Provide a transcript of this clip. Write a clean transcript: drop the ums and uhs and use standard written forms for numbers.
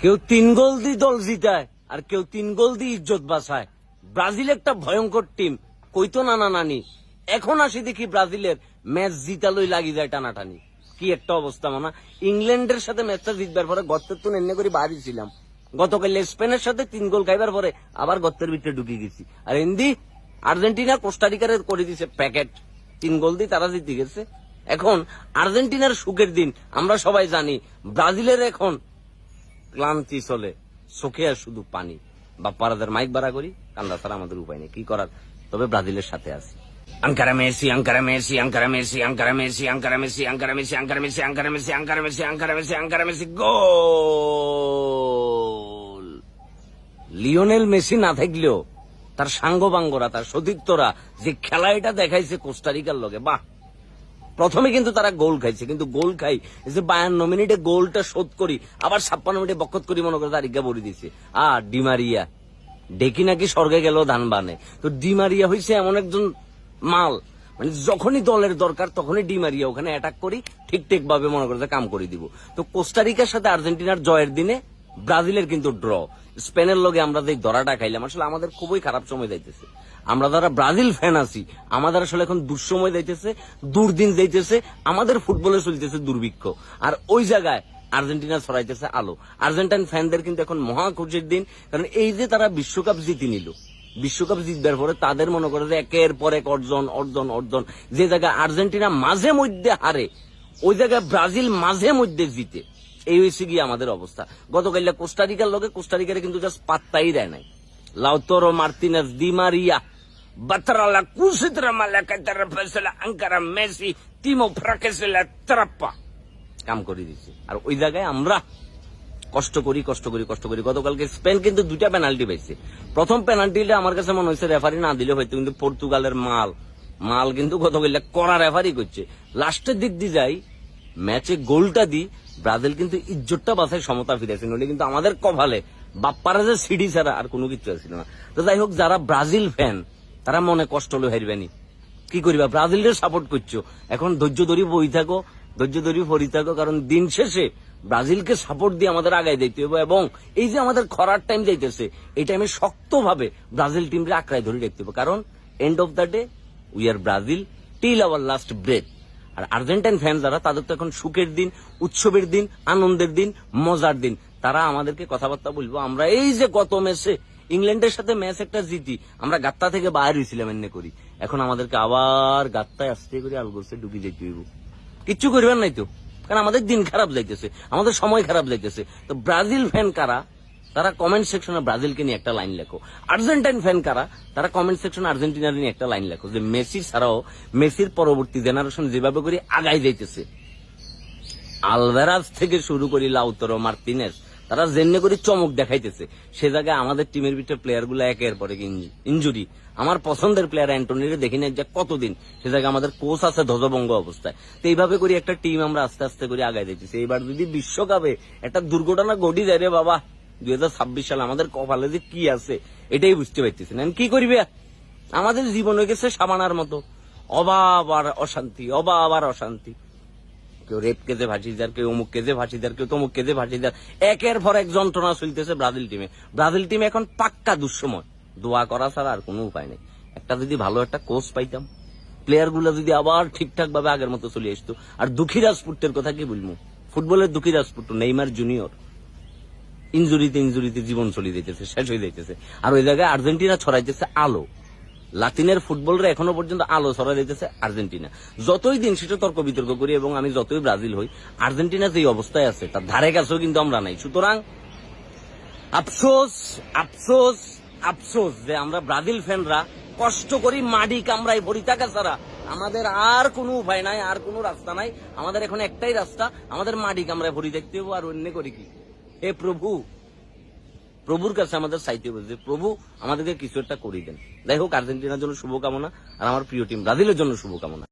কেউ 3 গোল দিয়ে দল জিতায় আর কেউ 3 গোল দিয়ে ইজ্জত বাঁচায়। ব্রাজিল একটা ভয়ঙ্কর টিম, কইতো নানা নানি। এখন আসি দেখি ব্রাজিলের ম্যাচ জিতালই লাগি যায় টানাটানি। কি একটা অবস্থা মানা। ইংল্যান্ডের সাথে ম্যাচটা জিতবার পরে গর্তের তো এনে করে বাড়ি ছিলাম। গতকাল স্পেনের সাথে 3 গোল খাইবার পরে আবার গর্তের ভিতরে ঢুকে গেছি। আর এন্দি আর্জেন্টিনা কোস্টারিকারে করে দিছে প্যাকেট, 3 গোল দিয়ে তারা জিতে গেছে। এখন আর্জেন্টিনার সুখের দিন আমরা সবাই জানি, ব্রাজিলের এখন ক্লান্তি চলে, চোখে আর শুধু পানি। বাপ্পারাদের মাইক বাড়া করি, কান্দা ছাড়া আমাদের উপায় নেই, কি করার। তবে ব্রাজিলের সাথে আছি। আঙ্কারা মেসি, আঙ্কারা মেসি, আঙ্কারা মেসি, আঙ্কারা মেসি, আঙ্কারা মেসি, আঙ্কারা মেসি, আঙ্কারা মেসি, আঙ্কারা মেসি, আঙ্কারা মেসি, আঙ্কারা মেসি, আঙ্কারা মেসি, গোল। লিওনেল মেসি না থাকলেও তার সাঙ্গবাঙ্গরা, তার সতীর্থরা যে খেলা এটা দেখাইছে কোস্টারিকার লগে, বাহ। প্রথমে কিন্তু তারা গোল খাইছে, কিন্তু গোল খাই যে 52 মিনিটে গোলটা শোধ করি, আবার 56 মিনিটে বক্ষত করি মনে করে তারিখা বলে দিছে। আর ডিমারিয়া ডেকি নাকি স্বর্গে গেল ধান বানে। তো ডিমারিয়া হয়েছে এমন একজন মাল, মানে যখনই দলের দরকার তখনই ডিমারিয়া ওখানে অ্যাটাক করি, ঠিক ভাবে মনে করতে কাম করে দিব। তো কোস্টারিকার সাথে আর্জেন্টিনার জয়ের দিনে ব্রাজিলের কিন্তু ড্র। স্পেনের লগে আমরা যে ধরাটা খাইলাম, আসলে আমাদের খুবই খারাপ সময় যাইতেছে। আমরা যারা ব্রাজিল ফ্যান আছি, আমাদের আসলে এখন দুঃসময় যাইতেছে, দুর্দিন যাইতেছে, আমাদের ফুটবলে চলতেছে দুর্ভিক্ষ। আর ওই জায়গায় আর্জেন্টিনা ছড়াইতেছে আলো। আর্জেন্টাইন ফ্যানদের কিন্তু এখন মহা খুশির দিন, কারণ এই যে তারা বিশ্বকাপ জিতে নিল, বিশ্বকাপ জিতবার পরে তাদের মনে করে যে একের পর এক অর্জন অর্জন অর্জন। যে জায়গায় আর্জেন্টিনা মাঝে মধ্যে হারে, ওই জায়গায় ব্রাজিল মাঝে মধ্যে জিতে। এই হয়েছে গিয়ে আমাদের অবস্থা। গতকাল কোস্টারিকার লগে, কোস্টারিকারে কিন্তু জাস্ট পাত্তাই দেয় নাই। লাউতারো মার্টিনেজ, দি মারিয়া, বাতরালা, কুসিত্রা মালাকা, তারফেসলা, আঙ্কারা মেসি, তিমো ফ্রাকেসলা, ত্রাপ্পা কাম করে দিচ্ছে। আর ওই জায়গায় আমরা কষ্ট করি। গতকালকে স্পেন কিন্তু 2টা পেনাল্টি পাইছে। প্রথম পেনাল্টিটা আমার কাছে মনে হয়েছে রেফারি না দিলে হয়তো, কিন্তু পর্তুগালের মাল কিন্তু গতকাল কড়া রেফারি করছে। লাস্টের দিক দিয়ে যাই ম্যাচে গোলটা দি ব্রাজিল কিন্তু ইজ্জতটা বাঁচায় সমতা ফিরেছে, নইলে কিন্তু আমাদের কপালে বাপ্পারা যে সিডি ছাড়া আর কোনো কিছু ছিল না। তো যাই হোক, যারা ব্রাজিল ফ্যান তারা মনে কষ্ট হলো হারবেনি, কি করিবা, ব্রাজিলের সাপোর্ট করছো। এখন ধৈর্য ধরি বই থাকো, ধৈর্য ধরি ফরি থাকো, কারণ দিন শেষে ব্রাজিলকে সাপোর্ট দিয়ে আমাদের আগায় দিতে হবে। এবং এই যে আমাদের খরার টাইম যাইতেছে, এই টাইমে শক্তভাবে ব্রাজিল টিমকে আঁকড়ায় ধরে রাখতে হবে, কারণ end of the day we are Brazil till our last breath. আর আর্জেন্টাইন ফ্যান যারা, তাদের তো এখন সুখের দিন, উৎসবের দিন, আনন্দের দিন, মজার দিন। তারা আমাদেরকে কথাবার্তা বলবো। আমরা এই যে গত ম্যাচে ইংল্যান্ডের সাথে ম্যাচ একটা জিতি, আমরা গাত্তা থেকে বাইরে হয়েছিলাম এমনি করি, এখন আমাদেরকে আবার গাত্তায় আসতে করে আলগোছে ঢুকি যেতে হইব। কিচ্ছু করবেন নাই তো, কারণ আমাদের দিন খারাপ যাইতেছে, আমাদের সময় খারাপ যাইতেছে। তো ব্রাজিল ফ্যান কারা, তারা কমেন্ট সেকশনে ব্রাজিলকে নিয়ে একটা লাইন লেখো। আর্জেন্টাইন ফ্যান কারা, তারা কমেন্ট সেকশনে আর্জেন্টিনার নিয়ে একটা লাইন লেখো, যে মেসি ছাড়াও মেসির পরবর্তী জেনারেশন যেভাবে করে আগাই যাইতেছে, আলভারাজ থেকে শুরু করি লাউতারো মার্টিনেজ, তারা জেনে করে চমক দেখাইতেছে। সে জায়গায় আমাদের টিমের ভিতরে প্লেয়ার গুলো একের পরে ইঞ্জুরি। আমার পছন্দের প্লেয়ার অ্যান্টনিরে দেখি না যে কতদিন, সে জায়গায় আমাদের কোচ আছে ধ্বজভঙ্গ অবস্থায়। তো এইভাবে করে একটা টিম আমরা আস্তে আস্তে করে আগাই দিতেছি। এইবার যদি বিশ্বকাপে একটা দুর্ঘটনা ঘটি যায় রে বাবা, 2026 সালে আমাদের কপালে যে কি আছে এটাই বুঝতে পারতেছি না। কি করবে, আমাদের জীবন হয়ে গেছে সাবানার মতো, অভাব আর অশান্তি, অভাব আর অশান্তি। কেউ রেপ কেজে ভাসিদার, কেউ অমুক কেজে ভাসিদার, কেউ তমুক কেজে ভাসিদার, একের পর এক যন্ত্রণা চলতেছে ব্রাজিল টিমে। ব্রাজিল টিম এখন পাক্কা দুঃসময়, দোয়া করা ছাড়া আর কোনো উপায় নেই। একটা যদি ভালো একটা কোচ পাইতাম, প্লেয়ার গুলা যদি আবার ঠিকঠাক ভাবে আগের মতো চলে আসতো। আর দুঃখী রাজপুতের কথা কি বলবো, ফুটবলের দুঃখী রাজপুত নেইমার জুনিয়র ইঞ্জুরিতে জীবন চলে যাইতেছে, শেষ হয়ে যাইতেছে। আর ওই জায়গায় আর্জেন্টিনা ছড়াইতেছে আলো। লাতিনের ফুটবলরা এখনো পর্যন্ত আলো ছড়াই দিতেছে আর্জেন্টিনা। যতই দিন সেটা তর্ক বিতর্ক করি এবং আমি যতই ব্রাজিল হই, আর্জেন্টিনা যে অবস্থায় আছে তার ধারে কাছেও কিন্তু আমরা নাই। সুতরাং আফসোস আফসোস আফসোস যে আমরা ব্রাজিল ফ্যানরা কষ্ট করি, মাটি কামড়াই ভরি থাকা ছাড়া আমাদের আর কোনো উপায় নাই, আর কোনো রাস্তা নাই। আমাদের এখন একটাই রাস্তা, আমাদের মাটি কামড়ায় ভরি দেখতে হবো। আর অন্য করি কি, হে প্রভু, প্রভুর কাছে আমাদের চাইতে হবে যে প্রভু আমাদেরকে কিছু একটা করে দেন। যাই হোক, আর্জেন্টিনার জন্য শুভকামনা, আর আমার প্রিয় টিম ব্রাজিলের জন্য শুভকামনা।